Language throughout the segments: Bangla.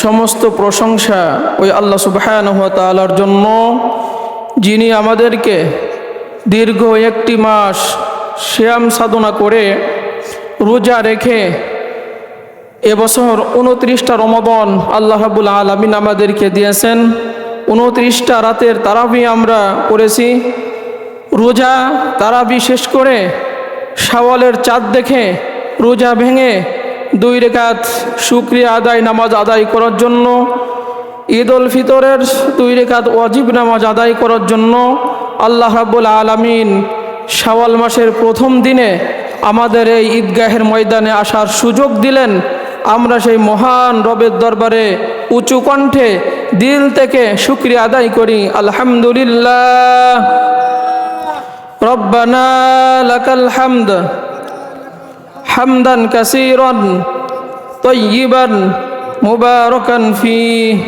সমস্ত প্রশংসা ওই আল্লাহ সুবহানাহু ওয়া তাআলার জন্য, যিনি আমাদেরকে দীর্ঘ একটি মাস সিয়াম সাধনা করে রোজা রেখে এবছর 29টা রমাদান আল্লাহ রাব্বুল আলামিন আমাদেরকে দিয়েছেন। 29টা রাতের তারাবি আমরা পড়েছি। রোজা তারাবি শেষ করে শাওয়ালের চাঁদ দেখে রোজা ভেঙে 2 রাকাত শুকরিয়া আদায় নামাজ আদায় করার জন্য, ঈদ উল ফিতরের 2 রাকাত ওয়াজিব নামাজ আদায় করার জন্য আল্লাহ রাব্বুল আলামিন শাওয়াল মাসের প্রথম দিনে আমাদের এই ঈদগাহের ময়দানে আসার সুযোগ দিলেন। আমরা সেই মহান রবের দরবারে উঁচু কণ্ঠে দিল থেকে শুকরিয়া আদায় করি, আলহামদুলিল্লাহ। রব্বানা লাকাল হামদ হামদান কাসীরান তাইয়িবান মুবারাকান ফীহি,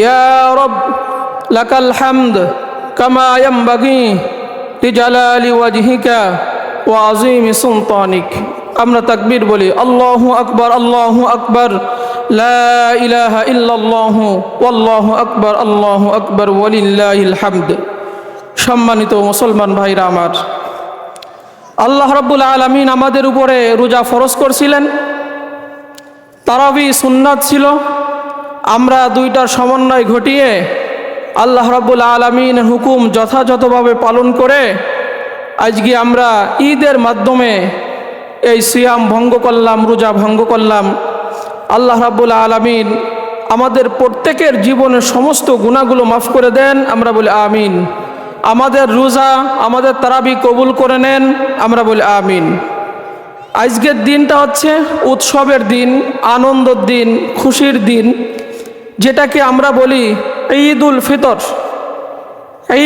ইয়া রব লাকাল হামদ কামা ইয়ানবাগি লিজালালি ওয়াজহিকা ওয়া আযীমি সুলতানিক। আমরা তাকবীর বলি, আল্লাহু আকবার, আল্লাহু আকবার, লা ইলাহা ইল্লাল্লাহু ওয়াল্লাহু আকবার ওয়ালিল্লাহিল হামদ। সম্মানিত মুসলমান ভাইরা আমার, আল্লাহ রাব্বুল আলামিন আমাদের উপরে রোজা ফরজ করছিলেন, তারাবি সুন্নাত ছিল। আমরা দুইটার সমন্বয় ঘটিয়ে আল্লাহ রাব্বুল আলামিনের হুকুম যথাযথভাবে পালন করে আজকে আমরা ঈদের মাধ্যমে এই সিয়াম ভঙ্গ করলাম, রোজা ভঙ্গ করলাম। আল্লাহ রাব্বুল আলামিন আমাদের প্রত্যেকের জীবনের সমস্ত গুনাহগুলো মাফ করে দেন, আমরা বলি আমিন। আমাদের রোজা, আমাদের তারাবি কবুল করে নেন, আমরা বলি আমিন। আজকের দিনটা হচ্ছে উৎসবের দিন, আনন্দের দিন, খুশির দিন, যেটাকে আমরা বলি ঈদ উল ফিতর।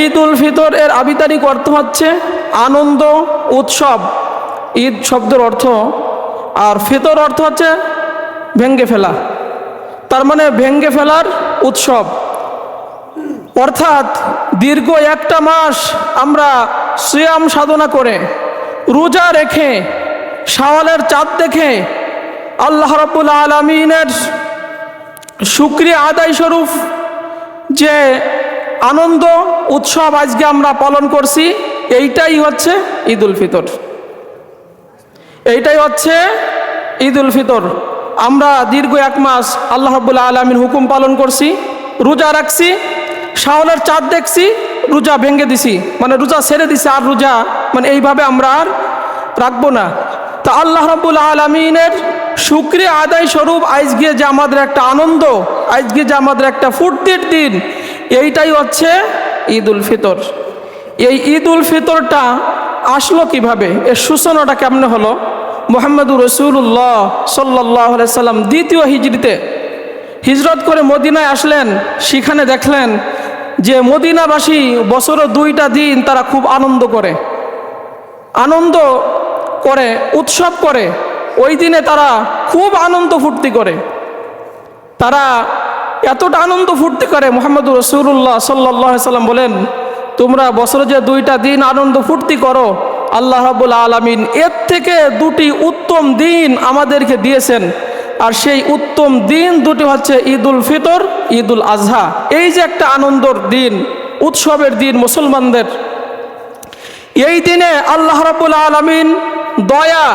ঈদ উল ফিতর এর আবিধানিক অর্থ হচ্ছে আনন্দ, উৎসব। ঈদ শব্দের অর্থ, আর ফিতর অর্থ হচ্ছে ভেঙ্গে ফেলা, তার মানে ভেঙ্গে ফেলার উৎসব। অর্থাৎ দীর্ঘ একটা মাস আমরা সিয়াম সাধনা করে রোজা রেখে শাওয়ালের চাঁদ দেখে আল্লাহ রাব্বুল আলামিনের শুকরিয়া আদায় স্বরূপ যে আনন্দ উৎসব আজকে আমরা পালন করছি, এইটাই হচ্ছে ঈদ উল ফিতর। এইটাই হচ্ছে ঈদ উল ফিতর। আমরা দীর্ঘ এক মাস আল্লাহ রাব্বুল আলামিন হুকুম পালন করছি, রোজা রাখছি, শাওয়ালের চাঁদ দেখছি, রোজা ভেঙে দিছি, মানে রোজা ছেড়ে দিছি, আর রোজা মানে এইভাবে আমরা আর রাখবো না। তা আল্লাহ রাব্বুল আলামিনের শুকরিয়া আদায় স্বরূপ আজকে যে আমাদের একটা আনন্দ, আজকে যে আমাদের একটা ফুর্তির দিন, এইটাই হচ্ছে ঈদ উল ফিতর। এই ঈদ উল ফিতরটা আসলো কিভাবে, এর সূচনাটা কেমনে হলো? মুহাম্মদুর রাসূলুল্লাহ সাল্লাল্লাহু আলাইহি সাল্লাম দ্বিতীয় হিজরিতে হিজরত করে মদিনায় আসলেন। সেখানে দেখলেন যে মদিনাবাসী বছরে 2টা দিন তারা খুব আনন্দ করে, উৎসব করে। ওই দিনে তারা খুব আনন্দ ফুর্তি করে। তারা এতটা আনন্দ ফুর্তি করে, মুহাম্মদুর রাসূলুল্লাহ সাল্লাল্লাহু আলাইহি সাল্লাম বলেন, তোমরা বছরে যে 2টা দিন আনন্দ ফুর্তি করো, আল্লাহ রাব্বুল আলামিন এর থেকে 2টি উত্তম দিন আমাদেরকে দিয়েছেন। আর সেই উত্তম দিন 2টি হচ্ছে ঈদ উল ফিতর, ঈদ উল আজহা। এই যে একটা আনন্দর দিন, উৎসবের দিন মুসলমানদের, এই দিনে আল্লাহ রাব্বুল আলামিন দয়া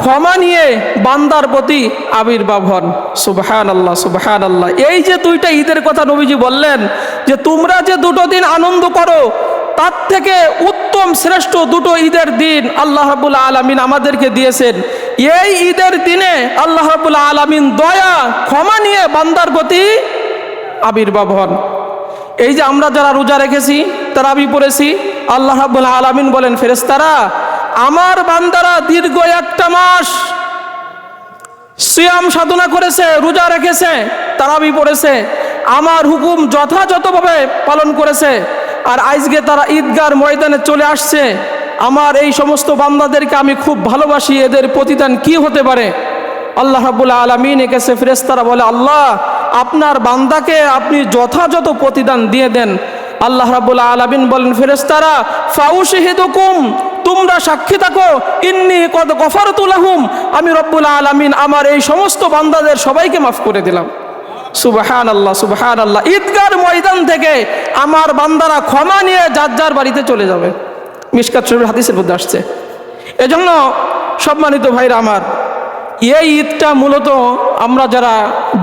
ক্ষমা নিয়ে বান্দার প্রতি আবির্ভাব হন। সুবহানাল্লাহ, সুবহানাল্লাহ। এই যে 2টা ঈদের কথা নবীজি বললেন যে তোমরা যে 2টো দিন আনন্দ করো, তার থেকে উত্তম শ্রেষ্ঠ 2টো ঈদের দিন আল্লাহ রাব্বুল আলামিন আমাদেরকে দিয়েছেন। এই ঈদের দিনে আল্লাহ রাব্বুল আলামিন দয়া ক্ষমা নিয়ে বান্দার প্রতি আবির্ভাব হন। এই যে আমরা যারা রোজা রেখেছি, তারাবি পড়েছি, আল্লাহ রাব্বুল আলামিন বলেন, ফেরেশতারা আমার বান্দারা দীর্ঘ একটা মাস সিয়াম সাধনা করেছে, রোজা রেখেছে, তারাবি পড়েছে, আমার হুকুম যথাযথভাবে পালন করেছে, আর আজকে তারা ঈদগার ময়দানে চলে আসছে। আমার এই সমস্ত বান্দাদেরকে আমি খুব ভালোবাসি, এদের প্রতিদান কি হতে পারে? আল্লাহ রাব্বুল আলামিনের কাছে ফেরেশতারা বলে, আল্লাহ আপনার বান্দাকে আপনি যথাযথ প্রতিদান দিয়ে দেন। আল্লাহ রাব্বুল আলামিন বলেন, ফেরেশতারা ফাউশহিদুকুম, তোমরা সাক্ষী থাকো, ইন্নী কদ গফারতু লাহুম, আমি রব্বুল আলামিন আমার এই সমস্ত বান্দাদের সবাইকে মাফ করে দিলাম। সুবহানাল্লাহ সুবহানাল্লাহ। ঈদগার ময়দান থেকে আমার বান্দারা ক্ষমা নিয়ে যার যার বাড়িতে চলে যাবে, মিশকাত শরীফের হাদিসের মধ্যে আসছে। এজন্য সম্মানিত ভাইরা আমার, এই ঈদটা মূলত আমরা যারা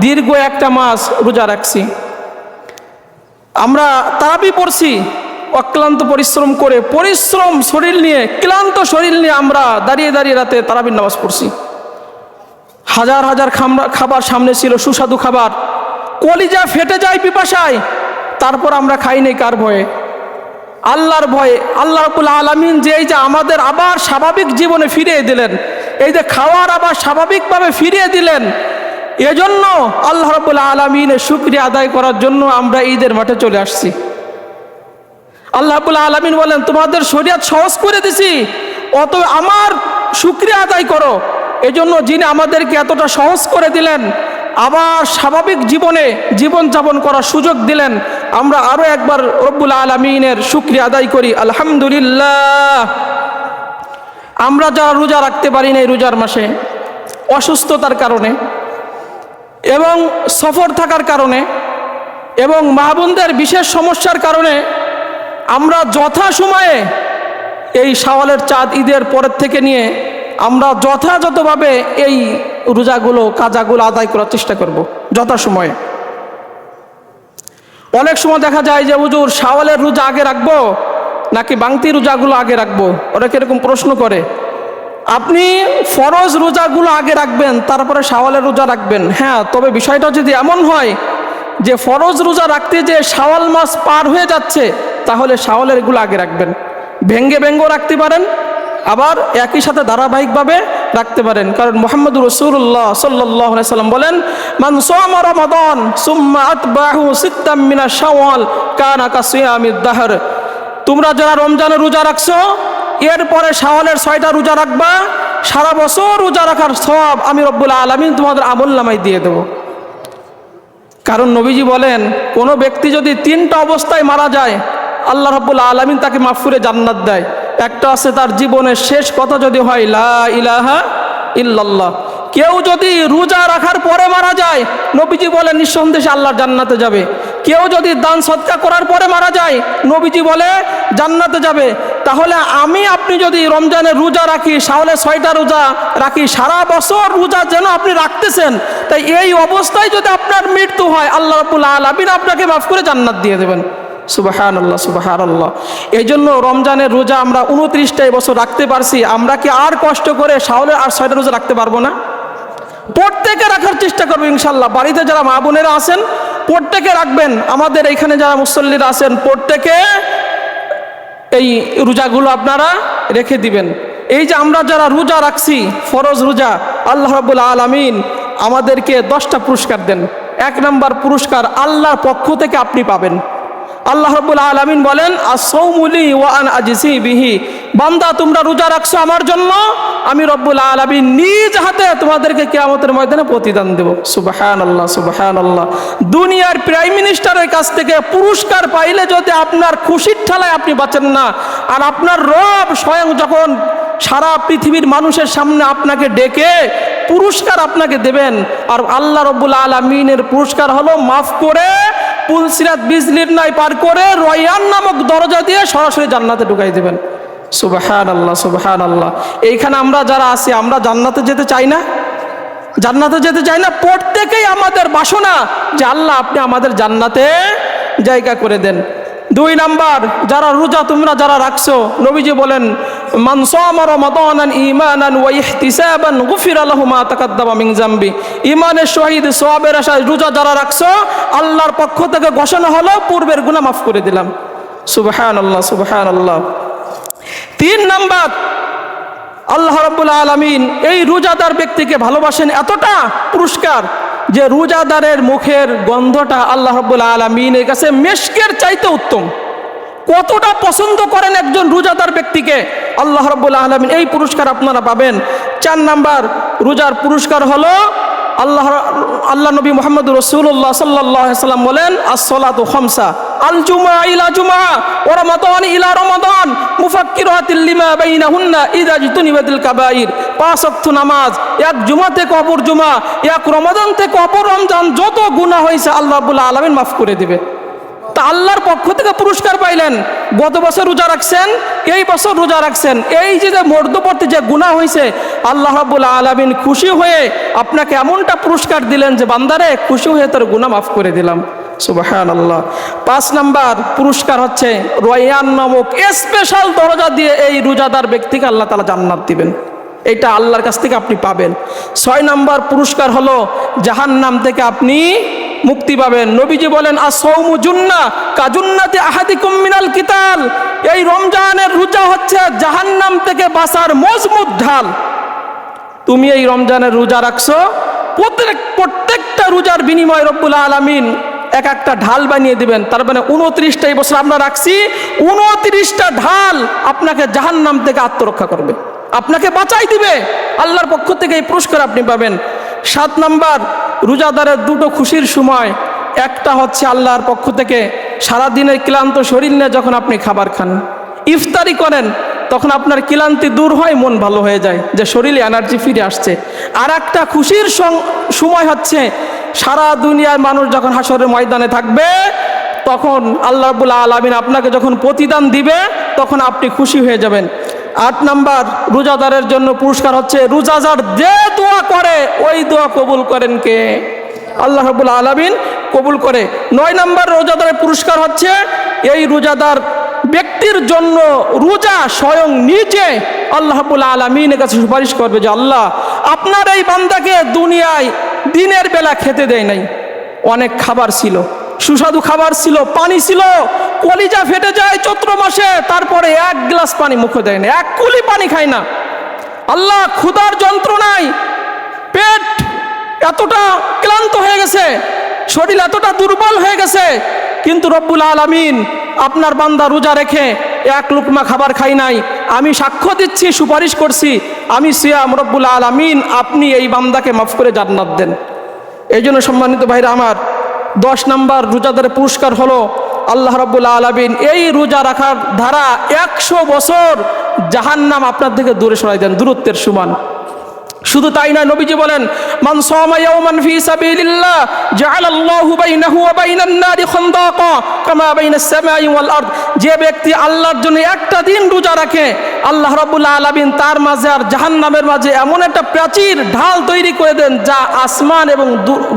দীর্ঘ একটা মাস রোজা রাখছি, আমরা তারাবি পড়ছি, অক্লান্ত পরিশ্রম করে, পরিশ্রম শরীর নিয়ে, ক্লান্ত শরীর নিয়ে আমরা দাঁড়িয়ে দাঁড়িয়ে রাতে তারাবির নামাজ পড়ছি। হাজার হাজার খাবার সামনে ছিল, সুস্বাদু খাবার, কলিজা ফেটে যায় পিপাসায়, তারপর আমরা খাই নাই কার ভয়ে? আল্লাহর ভয়ে। আল্লাহ রাব্বুল আলামিন যে এই যে আমাদের আবার স্বাভাবিক জীবনে ফিরিয়ে দিলেন, এই যে খাওয়ার আবার স্বাভাবিকভাবে ফিরিয়ে দিলেন, এজন্য আল্লাহ রাব্বুল আলামিনের শুকরিয়া আদায় করার জন্য আমরা ঈদের মাঠে চলে আসছি। আল্লাহ রাব্বুল আলামিন বলেন, তোমাদের শরীয়ত সহজ করে দিছি, অত আমার শুকরিয়া আদায় করো। এজন্য যিনি আমাদেরকে এতটা সহজ করে দিলেন, আবার স্বাভাবিক জীবনে জীবনযাপন করার সুযোগ দিলেন, আমরা আরো একবার রব্বুল আলামিনের শুকরিয়া আদায় করি, আলহামদুলিল্লাহ। আমরা যারা রোজা রাখতে পারি না এই রোজার মাসে, অসুস্থতার কারণে এবং সফর থাকার কারণে এবং মা বোনদের বিশেষ সমস্যার কারণে, আমরা যথাসময়ে এই শাওয়ালের চাঁদ ঈদের পরের থেকে নিয়ে আমরা যথাযথভাবে এই রোজাগুলো কাজাগুলো আদায় করার চেষ্টা করব যথাসময়ে। অনেক সময় দেখা যায় যে হুজুর শাওয়ালের রোজা আগে রাখবো নাকি বাংতি রোজাগুলো আগে রাখবো, অনেকে এরকম প্রশ্ন করে। আপনি ফরজ রোজাগুলো আগে রাখবেন, তারপরে শাওয়ালের রোজা রাখবেন। হ্যাঁ, তবে বিষয়টা যদি এমন হয় যে ফরজ রোজা রাখতে যে শাওয়াল মাস পার হয়ে যাচ্ছে, তাহলে শাওয়ালের এগুলো আগে রাখবেন। ভেঙ্গে রাখতে পারেন, আবার একই সাথে ধারাবাহিকভাবে রাখতে পারেন। কারণ মুহাম্মদুর রাসূলুল্লাহ সাল্লাল্লাহু আলাইহি সাল্লাম বলেন, মান সামা রমাদান সুম্মা আতবাহু সিত্তাম মিনাশ শাওয়াল কানা কাসিয়ামিদ দাহর। তোমরা যারা রমজানের রোজা রাখছো, এরপরে শাওয়ালের 6টা রোজা রাখবা, সারা বছর রোজা রাখার সওয়াব আমি রব্বুল আলামিন তোমাদের আমলনামায় দিয়ে দেব। কারণ নবীজি বলেন, কোনো ব্যক্তি যদি 3টা অবস্থায় মারা যায়, আল্লাহ রাব্বুল আলামিন তাকে মাফ করে জান্নাত দেয়। একটা আছে তার জীবনের শেষ কথা যদি হয় লা ইলাহা ইল্লাল্লাহ। কেউ যদি রোজা রাখার পরে মারা যায়, নবীজি বলেন নিঃসন্দেহে আল্লাহর জান্নাতে যাবে। কেউ যদি দান সদকা করার পরে মারা যায়, নবীজি বলে জান্নাতে যাবে। তাহলে আপনি যদি রমজানের রোজা রাখি, শাওয়ালের 6টা রোজা রাখি, সারা বছর রোজা যেন আপনি রাখতেছেন, তাই এই অবস্থায় যদি আপনার মৃত্যু হয়, আল্লাহ রাব্বুল আলামিন আপনাকে মাফ করে জান্নাত দিয়ে দেবেন। সুবহানাল্লাহ সুবহানাল্লাহ। এই জন্য রমজানের রোজা আমরা 29টা বছর রাখতে পারছি, আমরা কি আর কষ্ট করে শাওয়ালের আর 6টা রোজা রাখতে পারবো না? প্রত্যেকে রাখার চেষ্টা করবো ইনশাল্লাহ। বাড়িতে যারা মা বোনেরা আছেন প্রত্যেকে রাখবেন, আমাদের এখানে যারা মুসল্লিরা আছেন প্রত্যেকে এই রোজাগুলো আপনারা রেখে দিবেন। এই যে আমরা যারা রোজা রাখছি ফরজ রোজা, আল্লাহ রাব্বুল আলামিন আমাদেরকে 10টা পুরস্কার দেন। 1 নম্বর পুরস্কার আল্লাহর পক্ষ থেকে আপনি পাবেন। আল্লাহ রাব্বুল আলামিন বলেন, আস-সাওমু লি ওয়া আনা আজজি বিহি। বান্দা তোমরা রোজা রাখছো আমার জন্য, আমি রব্বুল আলামিন নিজ হাতে তোমাদেরকে কিয়ামতের ময়দানে প্রতিদান দেব। সুবহানাল্লাহ সুবহানাল্লাহ। দুনিয়ার প্রাইম মিনিস্টারের কাছ থেকে পুরস্কার পাইলে যদি আপনার খুশির ঠেলায় আপনি বাঁচেন না, আর আপনার রব স্বয়ং যখন সারা পৃথিবীর মানুষের সামনে আপনাকে ডেকে পুরস্কার আপনাকে দেবেন, আর আল্লাহ রব্বুল আলামিনের পুরস্কার হলো মাফ করে পুলসিরাত বিজলির নাই পার করে রয়্যান নামক দরজা দিয়ে সরাসরি জান্নাতে ঢুকাই দেবেন। সুবহানাল্লাহ সুবহানাল্লাহ। এইখানে আমরা যারা আছি, আমরা জান্নাতে যেতে চাই না? জান্নাতে যেতে চাই না? প্রত্যেকেই আমাদের বাসনা যে আল্লাহ আপনি আমাদের জান্নাতে জায়গা করে দেন। 2 নাম্বার, যারা রোজা তোমরা যারা রাখছো, নবীজি বলেন, মান সামা রমাদানান ঈমানান ওয়া ইহতিসাবান গুফিরা লাহু মা তাকাদ্দামা মিন যামবি। ঈমানের সহিত সওয়াবের আশায় রোজা যারা রাখছো, আল্লাহর পক্ষ থেকে ঘোষণা হলো পূর্বের গুনাহ মাফ করে দিলাম। সুবহানাল্লাহ সুবহানাল্লাহ। 3 নাম্বার, আল্লাহ রাব্বুল আলামিন এই রোজাদার ব্যক্তিকে ভালোবাসেন এতটা পুরস্কার যে রোজাদারের মুখের গন্ধটা আল্লাহ রাব্বুল আলামিনের কাছে মিশকের চাইতে উত্তম। কতটা পছন্দ করেন একজন রোজাদার ব্যক্তিকে, আল্লাহ রাব্বুল আলামিন এই পুরস্কার আপনারা পাবেন। 4 নাম্বার রোজার পুরস্কার হলো আল্লাহ নবী মুহাম্মদ রাসূলুল্লাহ সাল্লাল্লাহু আলাইহি সাল্লাম বলেন, আস-সালাতু খামসা, আল জুমআ ইলা জুমআ ওয়া রমাদান ইলা রমাদান মুফাক্কিরাতিল লিমা বাইনাহুন্না ইযা জতুনিবাতিল কাবাইর। 5 ওয়াক্ত নামাজ, এক জুমা থেকে অপর জুমা, এক রমাদান থেকে অপর রমজান, যত গুনাহ হয়েছে আল্লাহ রাব্বুল আলামিন মাফ করে দিবে। তা আল্লাহর পক্ষ থেকে পুরস্কার পাইলেন। গত বছর রোজা রাখছেন, এই বছর রোজা রাখছেন, এই যে মধ্যবর্তী যে গুনাহ হয়েছে, আল্লাহ রাব্বুল আলামিন খুশি হয়ে আপনাকে এমনটা পুরস্কার দিলেন যে বান্দারে খুশি হয়ে তোর গুনাহ মাফ করে দিলাম। সুবহানাল্লাহ। 5 নাম্বার পুরস্কার হচ্ছে রয়ান নামক স্পেশাল দরজা দিয়ে এই রোজাদার ব্যক্তিকে আল্লাহ তাআলা জান্নাত দিবেন। এটা আল্লাহর কাছ থেকে আপনি পাবেন। 6 নাম্বার পুরস্কার হলো জাহান্নাম থেকে আপনি মুক্তি পাবেন। নবীজি বলেন, আস-সাওমু জুন্নাহ কাজুন্নাতি আহাদিকুম মিনাল কিতাল। এই রমজানের রোজা হচ্ছে জাহান্নাম থেকে বাঁচার মজবুত ঢাল। তুমি এই রমজানের রোজা রাখছো, প্রত্যেকটা রোজার বিনিময়ে রব্বুল আলামিন এক একটা ঢাল বানিয়ে দিবেন। তার মানে 29টা এই বছর আমরা রাখছি, 29টা ঢাল আপনাকে জাহান্নাম থেকে আত্মরক্ষা করবে, আপনাকে বাঁচাই দিবে। আল্লাহর পক্ষ থেকে এই পুরস্কার আপনি পাবেন। 7 নাম্বার রোজাদারের 2টো খুশির সময়। একটা হচ্ছে আল্লাহর পক্ষ থেকে সারাদিনের ক্লান্ত শরীর নিয়ে যখন আপনি খাবার খান, ইফতারি করেন, তখন আপনার ক্লান্তি দূর হয়, মন ভালো হয়ে যায় যে শরীরে এনার্জি ফিরে আসছে। আর একটা খুশির সময় হচ্ছে সারা দুনিয়ার মানুষ যখন হাসরের ময়দানে থাকবে, তখন আল্লাহ রাব্বুল আলামিন আপনাকে যখন প্রতিদান দিবে, তখন আপনি খুশি হয়ে যাবেন। 8 নাম্বার রোজাদারের জন্য পুরস্কার হচ্ছে রোজাদার যে দোয়া করে ওই দোয়া কবুল করেন কে? আল্লাহ রাব্বুল আলামিন কবুল করে। 9 নাম্বার রোজাদারের পুরস্কার হচ্ছে এই রোজাদার ব্যক্তির জন্য রোজা স্বয়ং নিজে আল্লাহ রাব্বুল আলামিনের কাছে সুপারিশ করবে যে আল্লাহ, আপনার এই বান্দাকে দুনিয়ায় দিনের বেলা খেতে দেয় নাই, অনেক খাবার ছিল, সুস্বাদু খাবার ছিল, পানি ছিল, কলিজা ফেটে যায় চৈত্র মাসে, তারপরে 1 গ্লাস পানি মুখে দেয় না, 1 কুলি পানি খায় না। আল্লাহ, ক্ষুধার যন্ত্রণায় পেট এতটা ক্লান্ত হয়ে গেছে, শরীর এতটা দুর্বল হয়ে গেছে, কিন্তু রব্বুল আলামিন আপনার বান্দা রোজা রেখে 1 লুকমা খাবার খাই নাই। আমি সাক্ষ্য দিচ্ছি, সুপারিশ করছি, আমি সিয়াম, রব্বুল আলামিন আপনি এই বান্দাকে মাফ করে জান্নাত দেন। এই জন্য সম্মানিত ভাইরা আমার, 10 নাম্বার রোজাদারের পুরস্কার হলো আল্লাহ রাব্বুল আলামিন এই রোজা রাখার ধারা 100 বছর জাহান্নাম আপনার থেকে দূরে সরাই দেন, দূরত্বের সমান। শুধু তাই নয়, নবীজি বলেন, মান সামা ইয়াওমান ফি সাবিলিল্লাহ জাআলাল্লাহু বাইনাহু ওয়া বাইনান নারি খান্দাকা কামা বাইনাস সামাই ওয়াল আরদ। যে ব্যক্তি আল্লাহর জন্য একটা দিন রোজা রাখে, আল্লাহ রাব্বুল আলামিন তার মাঝে আর জাহান্নামের মাঝে এমন একটা প্রাচীর ঢাল তৈরি করে দেন যা আসমান এবং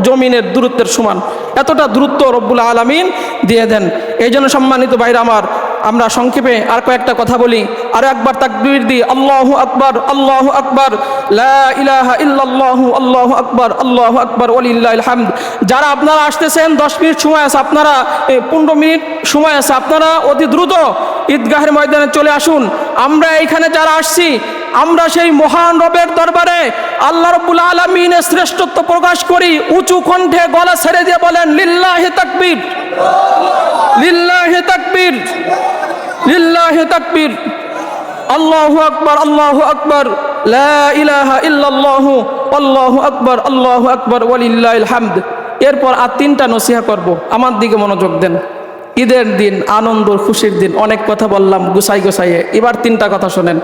জমিনের দূরত্বের সমান। এতটা দূরত্ব রব্বুল আলামিন দিয়ে দেন। এই জন্য সম্মানিত ভাইরা আমার, আমরা সংক্ষেপে আর কয়েকটা কথা বলি। আর একবার তাকবীর দিই, আল্লাহু আকবার, আল্লাহু আকবার, লা ইলাহা ইল্লাল্লাহু, আল্লাহু আকবার, আল্লাহু আকবার, ওয়ালিল্লাহিল হামদ। যারা আপনারা আসতেছেন, 10 মিনিট সময় আছে, আপনারা 15 মিনিট সময় আছে, আপনারা অতি দ্রুত ঈদগাহের ময়দানে চলে আসুন। আমরা এইখানে যারা আসছি, আমরা সেই মহান রবের দরবারে আল্লাহ রাব্বুল আলামিনের শ্রেষ্ঠত্ব প্রকাশ করি। উঁচু কণ্ঠে গলা ছেড়ে দিয়ে বলেন, লিল্লাহি তাকবীর, লিল্লাহি তাকবীর, লিল্লাহি তাকবীর, আল্লাহু আকবার, আল্লাহু আকবার, লা ইলাহা ইল্লাল্লাহু, আল্লাহু আকবার, আল্লাহু আকবার, ওয়ালিল্লাহিল হামদ। এরপর আর 3টা নসিহত করব, আমার দিকে মনোযোগ দেন। ঈদের দিন, আনন্দ খুশির দিন, অনেক কথা বললাম গুছাই গুছাইয়ে, এবার 3টা কথা শোনেন।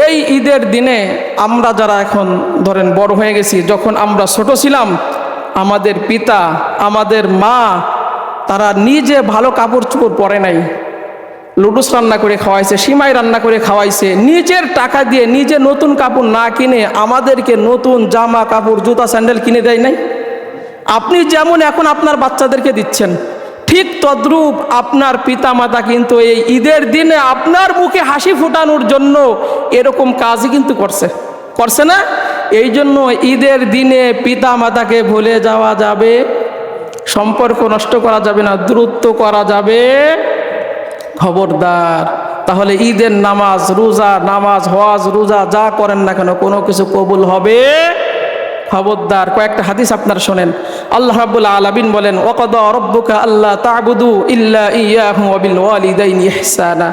এই ঈদের দিনে আমরা যারা এখন ধরেন বড় হয়ে গেছি, যখন আমরা ছোট ছিলাম, আমাদের পিতা, আমাদের মা, তারা নিজে ভালো কাপড় চোপড় পরে নাই, লুডুস রান্না করে খাওয়াইছে, সিমাই রান্না করে খাওয়াইছে, নিজের টাকা দিয়ে নিজে নতুন কাপড় না কিনে আমাদেরকে নতুন জামা কাপড় জুতা স্যান্ডেল কিনে দেয় নাই। আপনি যেমন এখন আপনার বাচ্চাদেরকে দিচ্ছেন, ঠিক তদ্রূপ আপনার পিতা মাতা কিন্তু এই ঈদের দিনে আপনার মুখে হাসি ফোটানোর জন্য এরকম কাজই কিন্তু করছে না? এই জন্য ঈদের দিনে পিতা মাতাকে ভুলে যাওয়া যাবে, সম্পর্ক নষ্ট করা যাবে না, দূরত্ব করা যাবে, খবরদার। তাহলে ঈদের নামাজ, রোজা, নামাজ, হজ, রোজা যা করেন না কেন কোনো কিছু কবুল হবে খবরদার। কয়েকটা হাদিস আপনারা শোনেন। আল্লাহ রাব্বুল আলামিন বলেন, ওয়াকাদা রাব্বুকা আল্লা তা'বুদু ইল্লা ইয়্যাহু ওয়া বিল ওয়ালিদাইনি ইহসানা।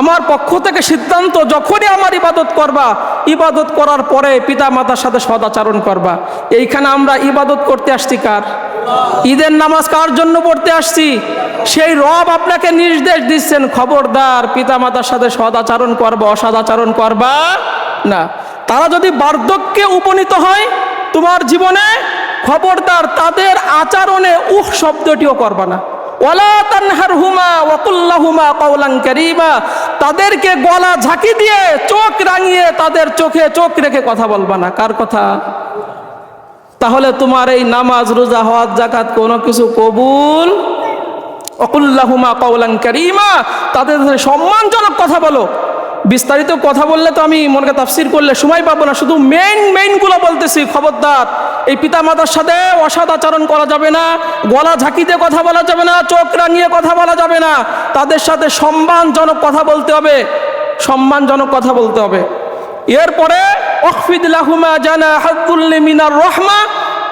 আমার পক্ষ থেকে সিদ্ধান্ত, যখনই আমার ইবাদত করবা, ইবাদত করার পরে পিতা মাতার সাথে সদাচরণ করবা। এইখানে আমরা ইবাদত করতে আসছি কার? ঈদের নামাজ কার জন্য পড়তে আসছি? সেই রব আপনাকে নির্দেশ দিচ্ছেন, খবরদার পিতা মাতার সাথে সদাচরণ করবা, অসদাচরণ করবা না। তারা যদি বার্ধক্যে উপনীত হয় তোমার জীবনে, খবরদার তাদের আচরণে উহ শব্দটিও করবা না। ওয়ালা তানহারহুমা ওয়া কুল লাহুমা কাওলান কারীমা। তাদেরকে গলা ঝাঁকি দিয়ে, চোখ রাঙিয়ে তাদের চোখে চোখ রেখে কথা বলবা না। কার কথা? তাহলে তোমার এই নামাজ, রোজা, হজ, যাকাত কোনো কিছু কবুল। ওয়া কুল লাহুমা কাওলান কারীমা, তাদের সম্মানজনক কথা বলো। বিস্তারিত কথা বললে তো আমি মনে তাফসির করলে সময় পাবো না, শুধু মেইনগুলো বলতেছি। খবরদার এই পিতা মাতার সাথে অসদাচরণ করা যাবে না, গলা ঝাঁকি দিয়ে কথা বলা যাবে না, চোখ রাঙিয়ে কথা বলা যাবে না। তাদের সাথে সম্মানজনক কথা বলতে হবে, সম্মানজনক কথা বলতে হবে। এরপরে ওয়াখফিদ লাহুমা জানাহাযুল্লি মিনার রাহমা,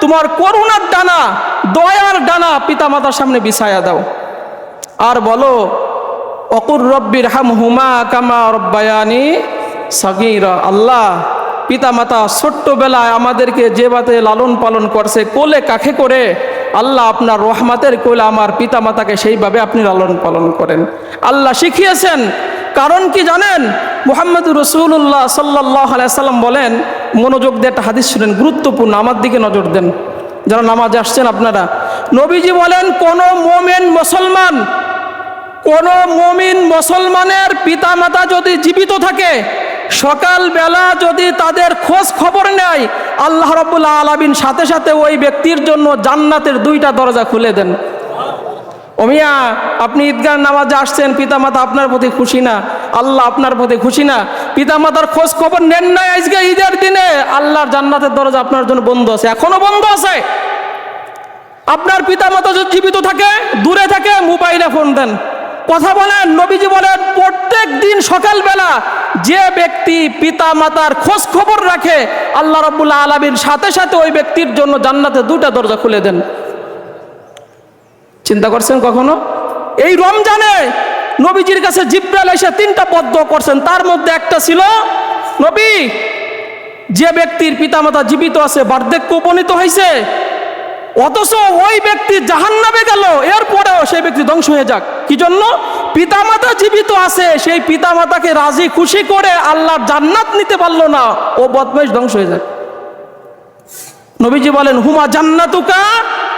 তোমার করুণার ডানা, দয়ার ডানা পিতা মাতার সামনে বিছায়া দাও। আর বলো, অকুর রব্বির হামহুমা কামা রব্বায়ানি সাগীরা। আল্লাহ, পিতা মাতা ছোট্টবেলায় আমাদেরকে যেভাবে লালন পালন করছে, কোলে কাখে করে, আল্লাহ আপনার রহমতের কোলে আমার পিতা মাতাকে সেইভাবে আপনি লালন পালন করেন। আল্লাহ শিখিয়েছেন। কারণ কি জানেন? মুহাম্মদুর রাসূলুল্লাহ সাল্লাল্লাহু আলাইহি সাল্লাম বলেন, মনোযোগ দিয়ে একটা হাদিস শুনেন, গুরুত্বপূর্ণ, আমার দিকে নজর দেন যারা নামাজে আসছেন আপনারা। নবীজি বলেন, কোন মুমিন মুসলমানের পিতা মাতা যদি জীবিত থাকে, সকালবেলা যদি তাদের খোঁজ খবর নেয়, আল্লাহ রাব্বুল আলামিন সাথে সাথে ওই ব্যক্তির জন্য জান্নাতের 2টা দরজা খুলে দেন। ওমিয়া, আপনি ঈদগাহ নামাজে আসছেন, পিতামাতা আপনার প্রতি খুশি না? আল্লাহ আপনার প্রতি খুশি না? পিতামাতার খোঁজ খবর নেন নাই আজকে ঈদের দিনে, আল্লাহর জান্নাতের দরজা আপনার জন্য বন্ধ আছে, এখনো বন্ধ আছে। আপনার পিতামাতা যদি জীবিত থাকে, দূরে থাকে, মোবাইলে ফোন দেন, কথা বলেন। নবীজি বলেন, প্রত্যেক দিন সকালবেলা যে ব্যক্তি পিতা মাতার খোঁজ খবর রাখে, আল্লাহ রাব্বুল আলামিন সাথে সাথে ওই ব্যক্তির জন্য জান্নাতের 2টা দরজা খুলে দেন। চিন্তা করছেন কখনো? এই রমজানে নবীজির কাছে জিবরাইল এসে 3টা পদ্য করছেন, তার মধ্যে একটা ছিল, নবী, যে ব্যক্তির পিতামাতা জীবিত আছে, বার্ধক্য উপনীত হয়েছে, অথচ ওই ব্যক্তি জাহান্নামে গেল, এরপরেও সেই ব্যক্তি ধ্বংস হয়ে যাক। কি জন্য? পিতামাতা জীবিত আছে, সেই পিতামাতাকে রাজি খুশি করে আল্লাহর জান্নাত নিতে পারলো না, ও বদমাইশ ধ্বংস হয়ে যাক। নবীজি বলেন, হুমা জান্নাতুকা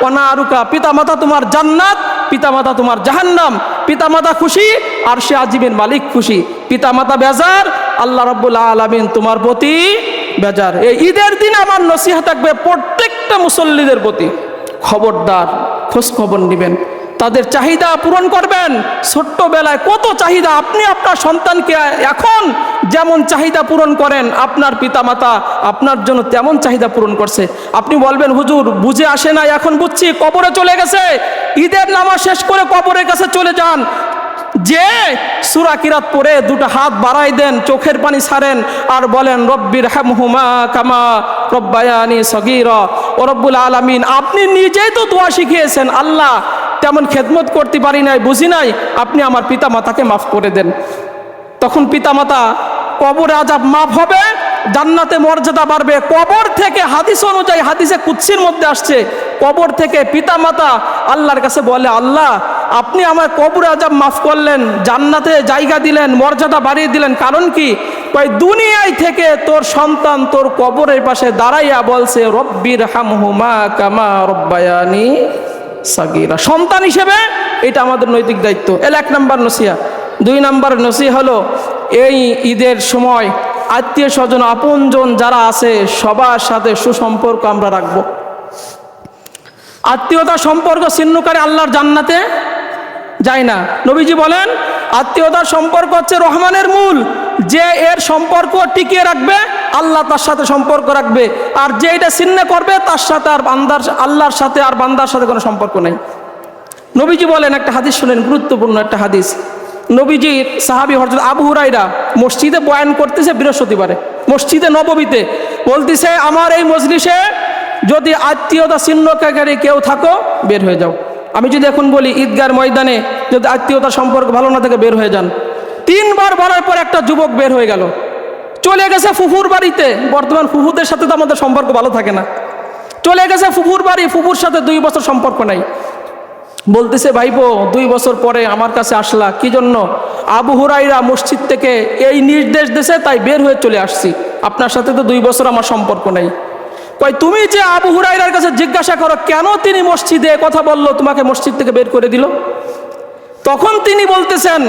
ওয়া নারুকা। পিতামাতা তোমার জান্নাত, পিতামাতা তোমার জাহান্নাম। পিতামাতা খুশি, আর সে আজিমের মালিক খুশি। পিতামাতা বেজার, আল্লাহ রাব্বুল আলামিন তোমার প্রতি বেজার। এই ঈদের দিন আমার নসিহত থাকবে প্রত্যেকটা মুসল্লিদের প্রতি, খবরদার খোঁজ খবর নেবেন, তাদের চাহিদা পূরণ করবেন। ছোট্টবেলায় কত চাহিদা, আপনি আপনার সন্তানকে এখন যেমন চাহিদা পূরণ করেন, আপনার পিতামাতা আপনার জন্য তেমন চাহিদা পূরণ করছে। আপনি বলবেন, হুজুর বুঝে আসে না, এখন বুঝছি, কবরে চলে গেছে। ঈদের নামাজ শেষ করে কবরের কাছে চলে যান, যে সূরা কিরাত পড়ে 2টা হাত বাড়াই দেন, চোখের পানি ছাড়েন, আর বলেন, রব্বির হামহুমা কামা রব্বায়ানি সগীরা। ও রব্বুল আলামিন, আপনি নিজেই তো দোয়া শিখিয়েছেন, আল্লাহ তেমন খেদমত করতে পারি নাই, বুঝি নাই, আপনি আমার পিতামাতাকে মাফ করে দেন। তখন পিতামাতা কবরে আযাব মাফ হবে, জান্নাতে মর্যাদা বাড়বে। কবর থেকে, হাদিস অনুযায়ী, হাদিসে কুদসির মধ্যে আসছে, কবর থেকে পিতামাতা আল্লাহর কাছে বলে, আল্লাহ আপনি আমার কবরে আযাব মাফ করলেন, জান্নাতে জায়গা দিলেন, মর্যাদা বাড়িয়ে দিলেন। কারণ কি? ওই দুনিয়ায় থেকে তোর সন্তান তোর কবরের পাশে দাঁড়াইয়া বলছে, রব্বির হামহুমা কামা রব্বায়ানি সাগীরা। সন্তান হিসেবে এটা আমাদের নৈতিক দায়িত্ব। এর 1 নম্বর নসিহত। 2 নম্বর নসিহত হলো, এই ঈদের সময় আত্মীয় স্বজন, আপনজন যারা আছে, সবার সাথে সুসম্পর্ক আমরা রাখবো। আত্মীয়তা সম্পর্ক ছিন্নকারী আল্লাহর জান্নাতে যায় না। নবীজি বলেন, আত্মীয়তার সম্পর্ক হচ্ছে রহমানের মূল। যে এর সম্পর্ক টিকিয়ে রাখবে, আল্লাহ তার সাথে সম্পর্ক রাখবে, আর যে এটা ছিন্ন করবে, তার সাথে আর আল্লাহর সাথে আর বান্দার সাথে কোনো সম্পর্ক নেই। নবীজি বলেন, একটা হাদিস শুনেন, গুরুত্বপূর্ণ একটা হাদিস। নবীজির সাহাবী হযরত আবু হুরায়রা মসজিদে বয়ান করতেছে বৃহস্পতিবারে, মসজিদে নববীতে, বলতেছে, আমার এই মজলিসে যদি আত্মীয়তা ছিন্নকারী কেউ থাকো বের হয়ে যাও। আমি যদি এখন বলি ঈদগার ময়দানে যদি আত্মীয়তার সম্পর্ক ভালো না থাকে বের হয়ে যান, 3 বার বলার পর একটা যুবক বের হয়ে গেল, চলে গেছে ফুফুর বাড়িতে। বর্তমান ফুফুদের সাথে তো আমাদের সম্পর্ক ভালো থাকে না। চলে গেছে ফুফুর বাড়ি, ফুফুর সাথে 2 বছর সম্পর্ক নাই। বলতেছে ভাইপো 2 বছর পরে আমার কাছে আসলা কি জন্য? আবু হুরাইরা মসজিদ থেকে এই নির্দেশ দিয়েছে তাই বের হয়ে চলে আসছি, আপনার সাথে তো 2 বছর আমার সম্পর্ক নাই। কই তুমি যে আবু হুরাইরার কাছে জিজ্ঞাসা করো কেন তিনি মসজিদে কথা বললো, তোমাকে মসজিদ থেকে বের করে দিল? তখন তিনি বলতেছেন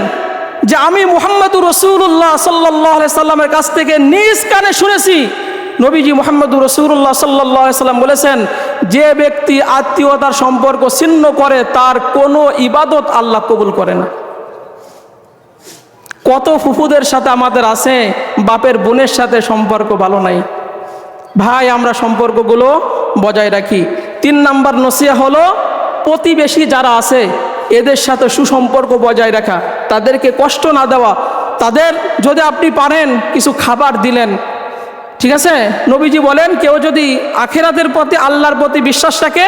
যে আমি মুহাম্মদুর রাসূলুল্লাহ সাল্লাল্লাহু আলাইহি সাল্লামের কাছ থেকে নিজ কানে শুনেছি, নবীজি মুহাম্মদুর রাসূলুল্লাহ সাল্লাল্লাহু আলাইহি সাল্লাম বলেছেন, যে ব্যক্তি আত্মীয়তার সম্পর্ক ছিন্ন করে তার কোনো ইবাদত আল্লাহ কবুল করে না। কত ফুফুদের সাথে আমাদের আছে, বাপের বোনের সাথে সম্পর্ক ভালো নাই। ভাই আমরা সম্পর্কগুলো বজায় রাখি। 3 নাম্বার নসিহত হলো প্রতিবেশী যারা আছে এদের সাথে সুসম্পর্ক বজায় রাখা, তাদেরকে কষ্ট না দেওয়া। তাদের যদি আপনি পারেন কিছু খাবার দিলেন, ঠিক আছে? নবীজি বলেন কেউ যদি আখিরাতের প্রতি আল্লাহর প্রতি বিশ্বাস রাখে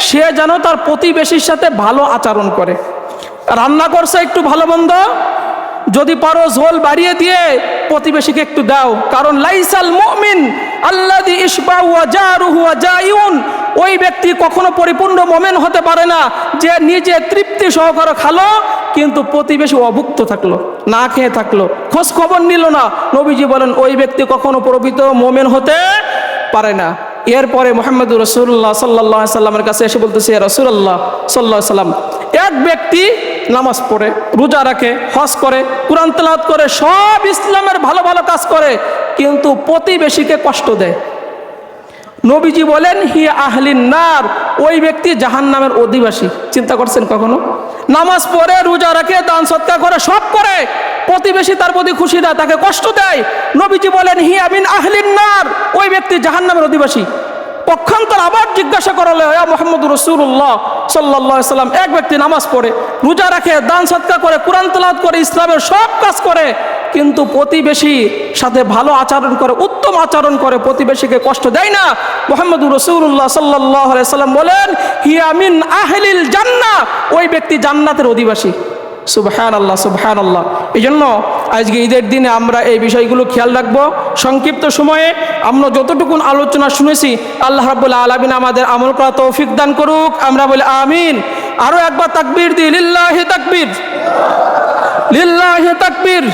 সে যেন তার প্রতিবেশীর সাথে ভালো আচরণ করে। রান্না করছে একটু ভালো মন্দ যদি পারো ঝোল বাড়িয়ে দিয়ে প্রতিবেশীকে একটু দাও, কারণ লাইসাল মুমিন আল্লাযী ইশবাউ ওয়া জারুহু ওয়া জাইউন, ওই ব্যক্তি কখনো পরিপূর্ণ মুমিন হতে পারে না যে নিজে তৃপ্তি সহকারে খালো কিন্তু প্রতিবেশী অভুক্ত থাকলো, না খেয়ে থাকলো, খোঁজ খবর নিল না। নবীজি বলেন ওই ব্যক্তি কখনো প্রকৃত মুমিন হতে পারে না। এরপরে মুহাম্মদুর রাসূলুল্লাহ সাল্লাল্লাহু আলাইহি সাল্লামের কাছে এসে বলতেছে, ইয়া রাসূলুল্লাহ সাল্লাল্লাহু আলাইহি সাল্লাম, এক ব্যক্তি নামাজ পড়ে, রোজা রাখে, হজ করে, কোরআন তেলাওয়াত করে, সব ইসলামের ভালো ভালো কাজ করে, কিন্তু প্রতিবেশীকে কষ্ট দেয়। নবীজি বলেন হিয়া আহলিন নার, ওই ব্যক্তি জাহান্নামের অধিবাসী। চিন্তা করছেন কখনো? নামাজ পড়ে, রোজা রাখে, দান সদকা করে, সব করে, প্রতিবেশী তার প্রতি খুশি না, তাকে কষ্ট দেয়। নবীজি বলেন হিয়া মিন আহলিন নার, ওই ব্যক্তি জাহান্নামের অধিবাসী। পক্ষান্তর আবার জিজ্ঞাসা করালে, ইয়া মুহাম্মদুর রাসূলুল্লাহ সাল্লাল্লাহু আলাইহি সাল্লাম, এক ব্যক্তি নামাজ পড়ে, রোজা রাখে, দান সদকা করে, কোরআন তেলাওয়াত করে, ইসলামের সব কাজ করে, কিন্তু প্রতিবেশী সাথে ভালো আচরণ করে, উত্তম আচরণ করে, প্রতিবেশীকে কষ্ট দেয় না। মুহাম্মদুর রাসূলুল্লাহ সাল্লাল্লাহু আলাইহি সাল্লাম বলেন হিয়া মিন আহলিল জান্নাহ, ওই ব্যক্তি জান্নাতের অধিবাসী। সুবহানাল্লাহ, সুবহানাল্লাহ। এই জন্য আজকে ঈদের দিনে আমরা এই বিষয়গুলো খেয়াল রাখবো। সংক্ষিপ্ত সময়ে আমরা যতটুকুন আলোচনা শুনেছি আল্লাহ রাব্বুল আলামিন আমাদের আমল করা তৌফিক দান করুক। আমরা বলি আমিন। আরো একবার তাকবীর দিই, লিল্লাহি তাকবীর, লিল্লাহি তাকবীর।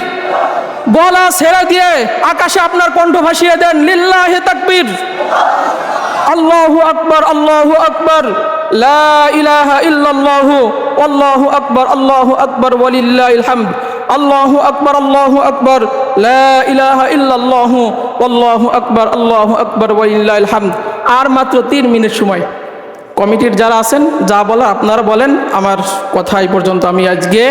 বলা ছেড়ে দিয়ে আকাশে আপনার কণ্ঠ ভাসিয়ে দেন, লিল্লাহি তাকবীর, আল্লাহু আকবার, আল্লাহু আকবার, লা ইলাহা ইল্লাল্লাহু আল্লাহু আকবার, আল্লাহু আকবার, ওয়ালিল্লাহিল হামদ, আল্লাহু আকবার, আল্লাহু আকবার, লা ইলাহা ইল্লাল্লাহু আল্লাহু আকবার, আল্লাহু আকবার, ওয়ালিল্লাহিল হামদ। আর মাত্র 3 মিনিট সময়। কমিটির যারা আছেন যা বলা আপনারা বলেন। আমার কথা এই পর্যন্ত আমি আজকে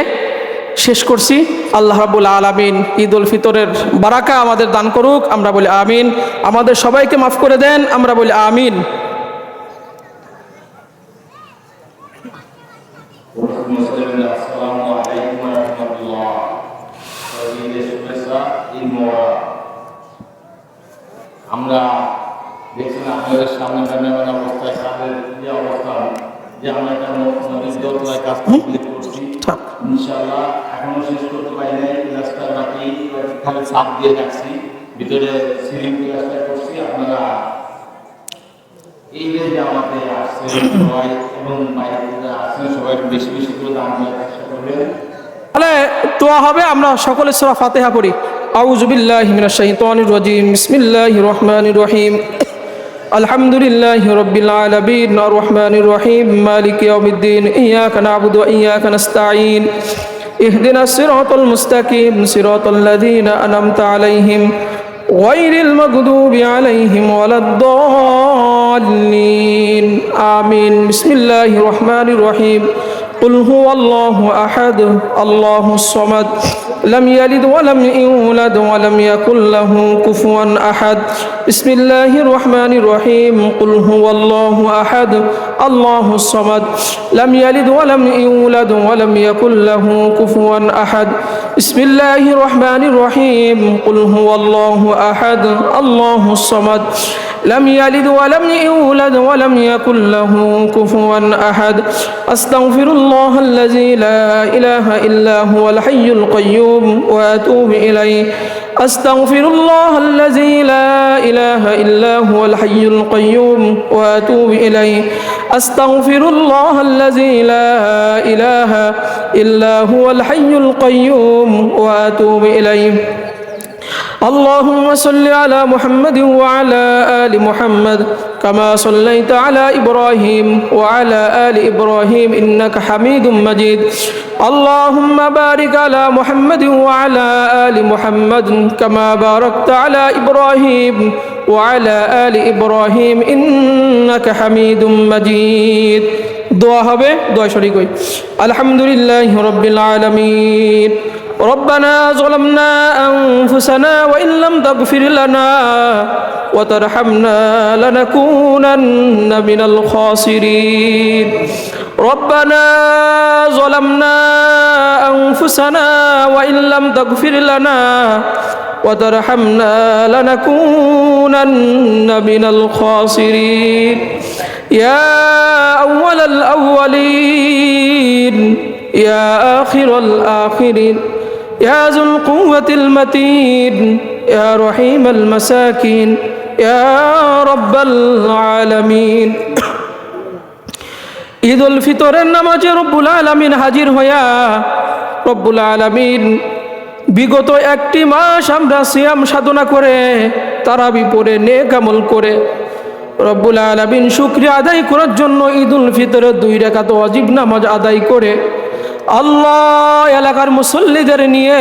শেষ করছি। আল্লাহ রাব্বুল আলামিন ঈদ উল ফিতরের বারাকা আমাদের দান করুক। আমরা বলি আমিন। আমাদের সবাইকে মাফ করে দেন। আমরা বলি আমিন। আমরা দেখছিলাম আপনাদের সামনে ক্যামেরাম্যান অবস্থায় কাজের যে অবস্থা, যে আমরা একটা নদীর দোতলায় কাজ কমপ্লিট করছি ইনশাআল্লাহ, এখনো শেষ করতে পারি নাই। প্লাস্টার বাকি, খালি ছাদ দিয়ে রাখছি, ভিতরে সিলিং প্লাস্টার করছি। আপনারা এই যে আমাদের আসছে সবাই এবং বাইরে থেকে আসছেন সবাই বেশি বেশি করে দান দেওয়ার চেষ্টা করবেন। তাহলে দোয়া হবে। আমরা সকলে সূরা ফাতিহা পড়ি। আউযু বিল্লাহি মিনাশ শাইতানির রাজিম, বিসমিল্লাহির রহমানির রহিম, আলহামদুলিল্লাহি রাব্বিল আলামিন, আর রহমানির রহিম, মালিকি ইয়াউমিদ্দিন, ইয়াকা না'বুদু ওয়া ইয়াকা নাস্তাঈন, ইহদিনাস সিরাতাল মুস্তাকিম, সিরাতাল লাযীনা আন'আমতা আলাইহিম গায়রিল মাগদুবি আলাইহিম ওয়ালাদ-দাল্লিন। আমিন। বিসমিল্লাহির রহমানির রহিম। قل هو الله أحد الله الصمد لم يلد ولم يولد ولم يكن له كفوا أحد بسم الله الرحمن الرحيم قل هو الله أحد الله الصمد لم يلد ولم يولد ولم يكن له كفوا أحد بسم الله الرحمن الرحيم قل هو الله أحد الله الصمد لم يلد ولم يولد ولم يكن له كفوا أحد أستغفر الله الذي لا إله إلا هو الحي القيوم وأتوب إليه أستغفر الله الذي لا إله إلا هو الحي القيوم وأتوب إليه أستغفر الله الذي لا إله إلا هو الحي القيوم وأتوب إليه اللهم صل على محمد وعلى آل محمد كما صليت على إبراهيم وعلى آل إبراهيم إنك حميد مجيد اللهم بارك على محمد وعلى آل محمد كما باركت على إبراهيم وعلى آل إبراهيم إنك حميد مجيد دعاء হবে দোয়া শরীক হই আলহামদুলিল্লাহি রাব্বিল আলামিন ربنا ظلمنا أنفسنا وإن لم تغفر لنا وترحمنا لنكونن من الخاسرين ربنا ظلمنا أنفسنا وإن لم تغفر لنا وترحمنا لنكونن من الخاسرين يا أول الأولين يا آخر الآخرين يا ذو القوة المتين يا رحيم المساكين يا رب العالمين ঈদ উল ফিতরের নামাজে রব্বুল আলামিন হাজির হইয়া রব্বুল আলামিন বিগত একটি মাস আমরা সিয়াম সাধনা করে তারাবি পড়ে নেক আমল করে রব্বুল আলামিন শুকরিয়া আদায় করার জন্য ঈদ উল ফিতরের 2 রাকাত ওয়াজিব নামাজ আদায় করে আল্লাহ এলাকার মুসল্লিদের নিয়ে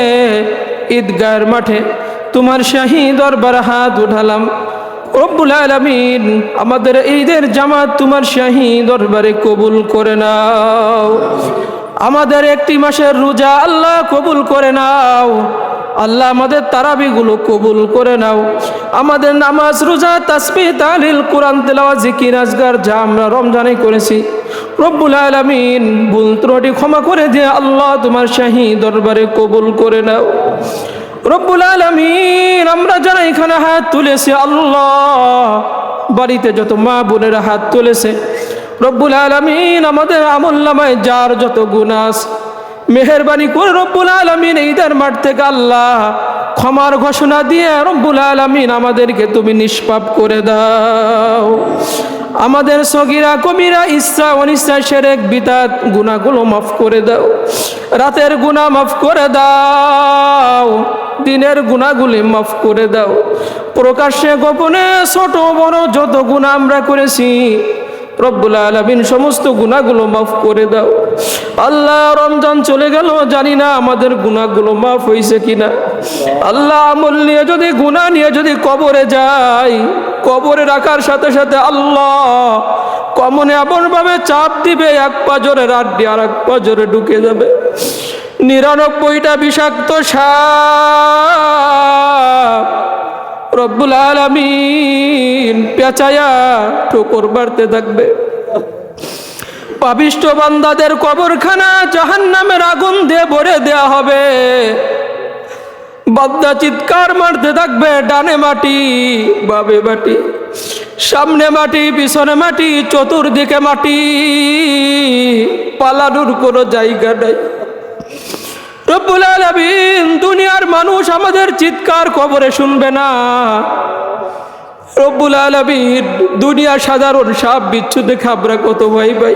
ঈদগাহের মাঠে তোমার শাহী দরবারে হাত উঠালাম রব্বুল আলামিন আমাদের ঈদের জামাত তোমার শাহী দরবারে কবুল করে নাও আমাদের একটি মাসের রোজা আল্লাহ কবুল করে নাও আল্লাহ আমাদের তারাবিগুলো কবুল করে নাও আমাদের নামাজ রোজা তাসবিহ তাহলিল কোরআন তেলাওয়াত জিকির আজকার যা আমরা রমজানে করেছি রব্বুল আলামিন ভুল ত্রুটি ক্ষমা করে দিয়ে আল্লাহ তোমার শাহী দরবারে কবুল করে নাও রব্বুল আলামিন আমরা যারা এখানে হাত তুলেছি আল্লাহ বাড়িতে যত মা বোনেরা হাত তুলেছে রব্বুল আলামিন আমাদের আমলনামায় যার যত গুনাহ আছে মেহেরবানি করে রব্বুল আলামিন ঈদের মাঠ থেকে আল্লাহ ক্ষমার ঘোষণা দিয়ে রব্বুল আলামিন আমাদেরকে তুমি নিষ্পাপ করে দাও আমাদের সগীরা কবিরা ইচ্ছা অনিচ্ছা শিরক বিদআত গুনাহগুলো মাফ করে দাও রাতের গুনাহ মাফ করে দাও দিনের গুনাহগুলি মাফ করে দাও প্রকাশ্যে গোপনে ছোট বড় যত গুনাহ আমরা করেছি রব্বুল আলামিন সমস্ত গুনাহগুলো মাফ করে দাও আল্লাহ রমজান চলে গেল জানি না আমাদের গুনাহগুলো মাফ হইছে কিনা আল্লাহ আমল নিয়ে যদি গুনাহ নিয়ে যদি কবরে যাই কবরে রাখার সাথে সাথে আল্লাহ কমনে এমন ভাবে চাপ দিবে এক পাজরের আড্ডি আর এক পাজরে ঢুকে যাবে 99টা বিষাক্ত সাপ রব্বুল আলামিন পেঁচায়া ঠোকর মারতে থাকবে পাপিষ্ঠ বান্দাদের কবরখানা জাহান্নামের আগুন দিয়ে ভরে দেয়া হবে বান্দা চিৎকার মারতে থাকবে ডানে মাটি বামে মাটি সামনে মাটি পিছনে মাটি চতুর্দিকে মাটি পালানোর কোনো জায়গা নাই রব্বুল আলামিন দুনিয়ার মানুষ আমাদের চিৎকার কবরে শুনবে না রব্বুল আলামিন দুনিয়া সাধারণ সাপ বিচ্ছু দেখে আমরা কত ভয় পাই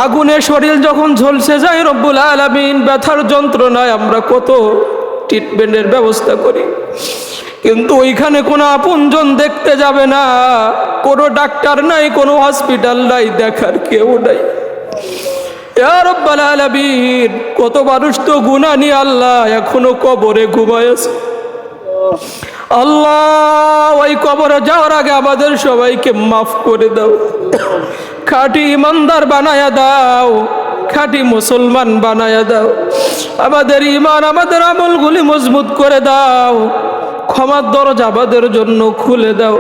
আগুনে শরীর যখন ঝলসে যায় রব্বুল আলামিন ব্যথার যন্ত্রণায় আমরা কত ট্রিটমেন্টের ব্যবস্থা করি কিন্তু ওইখানে কোনো আপনজন দেখতে যাবে না কোনো ডাক্তার নাই কোনো হসপিটাল নাই দেখার কেউ নাই ইয়া রাব্বাল আলামিন কত মানুষ তো গুনাহ নিয়ে আল্লাহ এখনো কবরে ঘুমায় আছে আল্লাহ ওই কবরে যাওয়ার আগে আমাদের সবাইকে মাফ করে দাও খাঁটি ইমানদার বানায়া দাও খাঁটি মুসলমান বানায়া দাও আমাদের ঈমান আমাদের আমলগুলি মজবুত করে দাও ক্ষমার দরজা আমাদের জন্য খুলে দাও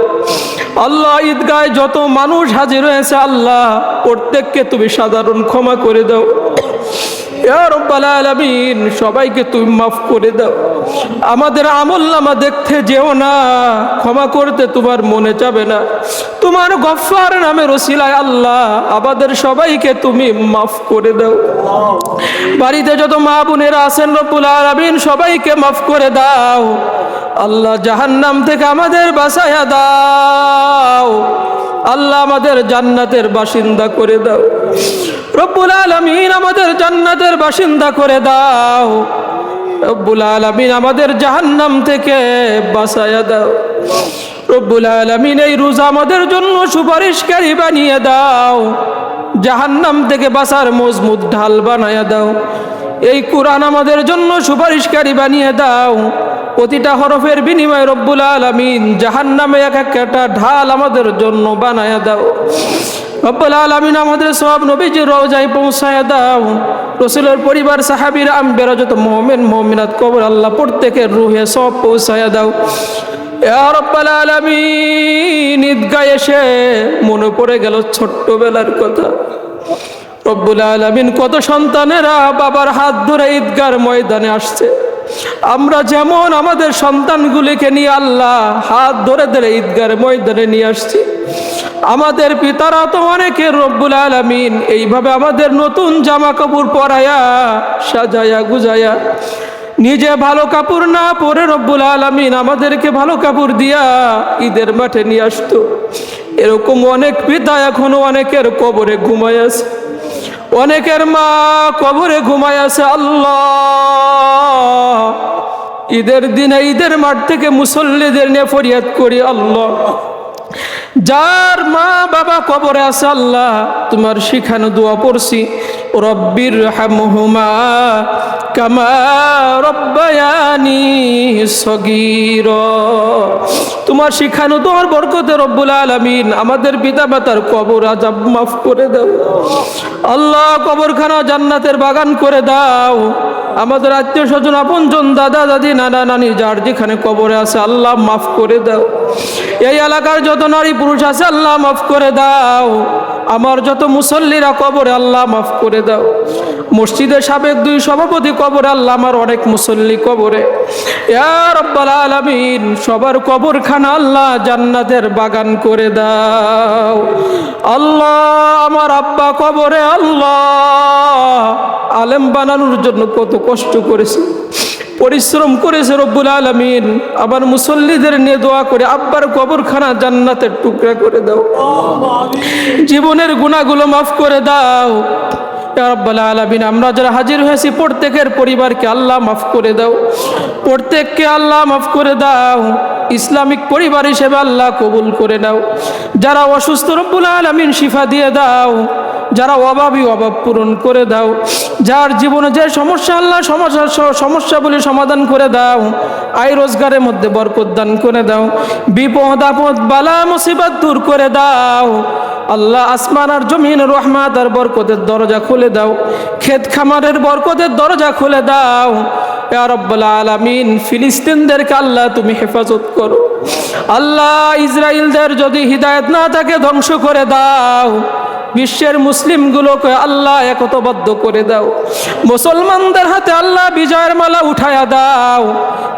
আল্লাহ ঈদগাহে যত মানুষ হাজির হয়েছে আল্লাহ প্রত্যেককে তুমি সাধারণ ক্ষমা করে দাও ইয়া রাব্বাল আলামিন সবাইকে তুমি মাফ করে দাও। আমাদের আমলনামা দেখতে যেও না, ক্ষমা করতে তোমার মনে চাবে না। তোমার গফফার নামের ওসিলায় আল্লাহ আমাদের সবাইকে তুমি মাফ করে দাও। বাড়িতে যত মা বোনেরা আছেন রব্বুল আলামিন সবাইকে মাফ করে দাও। আল্লাহ জাহান্নাম থেকে আমাদের বাঁচায়া দাও। আল্লাহ আমাদের জান্নাতের বাসিন্দা করে দাও। রব্বুল আলামিন আমাদের জান্নাতের বাসিন্দা করে দাও। রব্বুল আলামিন আমাদের জাহান্নাম থেকে বাঁচায়া দাও। রব্বুল আলামিন এই রোজা আমাদের জন্য সুপারিশকারী বানিয়ে দাও। জাহান্নাম থেকে বাঁচার মজবুত ঢাল বানায়া দাও। এই কোরআন আমাদের জন্য সুপারিশকারী বানিয়ে দাও। প্রতিটা হরফের বিনিময়ে রব্বুল আলামিন জাহান্নামে এক একটা ঢাল আমাদের জন্য বানায়া দাও। রব্বুল আলামিন আমাদের সব নবীজির রওজায় পৌঁছায়া দাও। রাসূলের পরিবার সাহাবীরা আম্বিয়া যত মুমিন মুমিনাত কবর আল্লাহ প্রত্যেকের রুহে সব পৌঁছায়া দাও। ইয়া রাব্বাল আলামিন ঈদগাহে এসে মনে পড়ে গেল ছোট্টবেলার কথা। রব্বুল আলামিন কত সন্তানেরা বাবার হাত ধরে ঈদগার ময়দানে আসছে। আমরা যেমন আমাদের সন্তানগুলিকে নিয়ে আল্লাহ হাত ধরে ধরে ঈদগার ময়দানে নিয়ে আসছি, আমাদের পিতারা তো অনেকে রব্বুল আলামিন এইভাবে আমাদের নতুন জামা কাপড় পরায়া সাজায়া গুজায়া নিজে ভালো কাপড় না পরে রব্বুল আলামিন আমাদেরকে ভালো কাপড় দিয়া ঈদের মাঠে নিয়ে আসতো। এরকম অনেক পিতা এখনো অনেকের কবরে ঘুমায় আছে, অনেকের মা কবরে ঘুমায় আছে। আল্লাহ ঈদের দিনে ঈদের মাঠ থেকে মুসল্লিদের নিয়ে ফরিয়াদ করি, আল্লাহ যার মা বাবা কবরে আছে আল্লাহ তোমার শিখানো দোয়া পড়ছি, রব্বির হামহুমা কামা রব্বায়ানি সগীরা। তোমার শিখানো দোয়ার বরকতে রব্বুল আলামিন আমাদের পিতা মাতার কবর আযাব মাফ করে দাও। আল্লাহ কবরখানা জান্নাতের বাগান করে দাও। আমাদের আত্মীয় স্বজন আপনজন দাদা দাদি নানা নানি যার যেখানে কবরে আছে আল্লাহ মাফ করে দাও। এই এলাকার যত নারী পুরুষ আছে আল্লাহ মাফ করে দাও। আমার যত মুসল্লিরা কবরে আল্লাহ মাফ করে দাও। মসজিদের সাবেক 2 সভাপতি কবরে আল্লাহ আমার অনেক মুসল্লি কবরে। ইয়া রাব্বাল আলামিন সবার কবরখানা আল্লাহ জান্নাতের বাগান করে দাও। আল্লাহ আমার আব্বা কবরে আল্লাহ আলেম বানানোর জন্য কত কষ্ট করেছে, পরিশ্রম করেছে রব্বুল আলামিন। আবার মুসল্লিদের নিয়ে দোয়া করে আব্বার কবরখানা জান্নাতের টুকরা করে দাও। জীবনের গুনাহগুলো মাফ করে দাও। ইয়া রাব্বাল আলামিন আমরা যারা হাজির হয়েছি প্রত্যেকের পরিবারকে আল্লাহ মাফ করে দাও, প্রত্যেককে আল্লাহ মাফ করে দাও। ইসলামিক পরিবার হিসেবে আল্লাহ কবুল করে নাও। যারা অসুস্থ রব্বুল আলামিন শিফা দিয়ে দাও, যারা অভাবী অভাব পূরণ করে দাও, যার জীবনে যে সমস্যা আল্লাহ সমস্যাগুলি সমাধান করে দাও। আয় রোজগারের মধ্যে বরকত দান করে দাও। বিপদ আপদ বালা মুসিবত দূর করে দাও। আল্লাহ আসমান আর জমিন রহমত আর বরকতের দরজা খুলে দাও। ক্ষেত খামারের বরকতের দরজা খুলে দাও। ইয়া রাব্বাল আলামিন ফিলিস্তিনদেরকে আল্লাহ তুমি হেফাজত করো। আল্লাহ ইসরায়েলদের যদি হিদায়াত না থাকে ধ্বংস করে দাও। বিশ্বের মুসলিমগুলোকে আল্লাহ একতাবদ্ধ করে দাও। মুসলমানদের হাতে আল্লাহ বিজয়ের মালা উঠায়া দাও।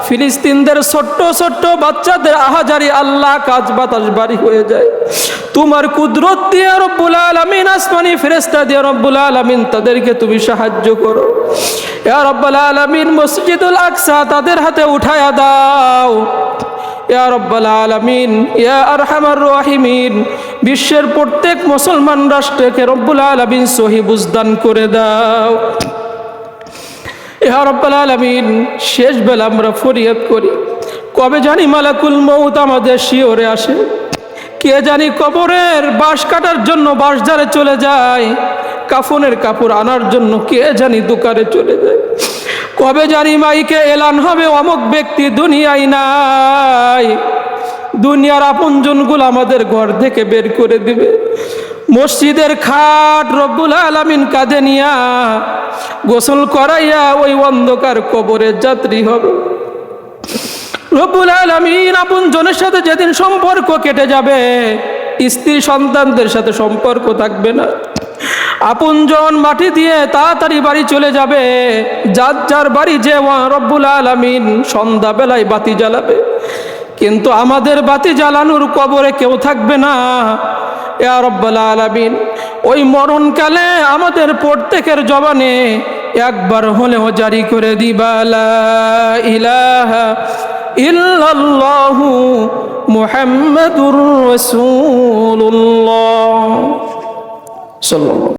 ফিলিস্তিনদের ছোট্ট ছোট্ট বাচ্চাদের আহাজারি আল্লাহ কাজ বাতাস বাড়ি হয়ে যায়। তোমার কুদরত দিয়ে রব্বুল আলামিন আসমানি ফেরেশতা দিয়ে রব্বুল আলামিন তাদেরকে তুমি সাহায্য করো। ইয়া রাব্বাল আলামিন মসজিদুল আকসা তাদের হাতে উঠায়া দাও। ইয়া রাব্বাল আলামিন ইয়া আরহামার রাহিমিন বিশ্বের প্রত্যেক মুসলমান রাষ্ট্রকে রব্বুল আলামিন সহি বুঝদান করে দাও। ইয়া রাব্বাল আলামিন শেষ বেলা আমরা ফরিয়াদ করি, কবে জানি মালাকুল মউত আমাদের শিওরে আসে, কে জানি কবরের বাঁশ কাটার জন্য বাঁশঝাড়ে চলে যায়, কাফনের কাপড় আনার জন্য কে জানি দোকানে চলে যায়, কবে জানি মাইকে এলান হবে অমুক ব্যক্তি দুনিয়ায় নাই। দুনিয়ার আপনজনগুলো আমাদের ঘর থেকে বের করে দিবে। মসজিদের খাট রব্বুল আলামিন কাঁধে নিয়া গোসল করাইয়া ওই অন্ধকার কবরের যাত্রী হবে। রব্বুল আলামিন আপনজনের সাথে যেদিন সম্পর্ক কেটে যাবে, স্ত্রী সন্তানদের সাথে সম্পর্ক থাকবে না, আপনজন মাটি দিয়ে তাড়াতাড়ি বাড়ি চলে যাবে, যার যার বাড়ি যে রব্বুল আলামিন সন্ধ্যাবেলায় বাতি জ্বালাবে, কিন্তু আমাদের বাতি জ্বালানোর কবরে কেউ থাকবে না। ইয়া রব্বুল আলামিন, ওই মরণকালে আমাদের প্রত্যেকের জবানে একবার হলেও জারি করে দিবা লা ইলাহা ইল্লাল্লাহু মুহাম্মাদুর রাসূলুল্লাহ সাল্লাল্লাহু